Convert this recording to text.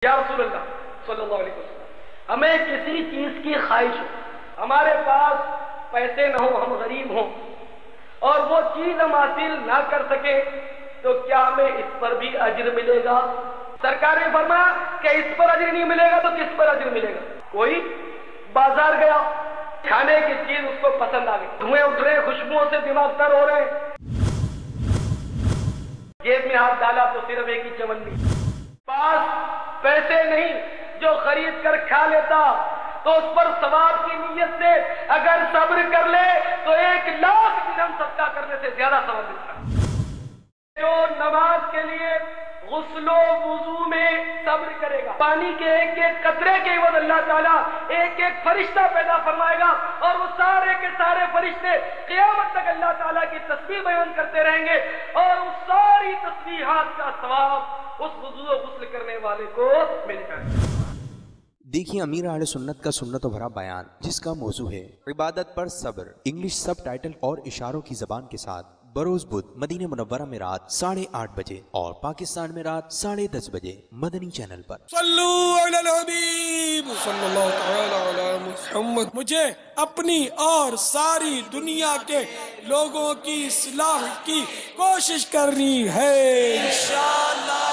یا رسول اللہ صلی اللہ علیہ وسلم، ہمیں کسی چیز کی خواہش ہو، ہمارے پاس پیسے نہ ہوں، ہم غریب ہوں اور وہ چیز ہم حاصل نہ کر سکے تو کیا ہمیں اس پر بھی اجر ملے گا؟ سرکار نے فرمایا کہ اس پر اجر نہیں ملے گا تو کس پر اجر ملے گا؟ کوئی بازار گیا، کھانے کی چیز اس کو پسند آ گئی، دھوئیں اٹھ رہے، خوشبوؤں سے دماغ تر ہو رہے ہیں، جیب میں ہاتھ ڈالا تو صرف ایک ہی چمنی، پاس پیسے نہیں جو خرید کر کھا لیتا تو اس پر ثواب کی نیت سے اگر صبر کر لے تو 1,00,000 درہم صدقہ کرنے سے زیادہ ثواب ملتا ہے۔ جو نماز کے لیے غسل و وضو میں صبر کرے گا، پانی کے ایک ایک قطرے کے عوض اللہ تعالیٰ ایک ایک فرشتہ پیدا فرمائے گا اور وہ سارے کے سارے فرشتے قیامت تک اللہ تعالیٰ کی تسبیح بیان کرتے رہیں گے اور اس ساری تسبیحات کا ثواب اس وضو و غسل کرنے والے کو مل جائے گا۔ دیکھیے امیر اہل سنت کا سنت و بھرا بیان، جس کا موضوع ہے عبادت پر صبر، انگلش سب ٹائٹل اور اشاروں کی زبان کے ساتھ، بروز بدھ مدینہ منورہ میں رات 8:30 بجے اور پاکستان میں رات 10:30 بجے مدنی چینل پر۔ صلو علی الحبیب صلی اللہ تعالی علی محمد۔ مجھے اپنی اور ساری دنیا کے لوگوں کی اصلاح کی کوشش کرنی ہے انشاءاللہ۔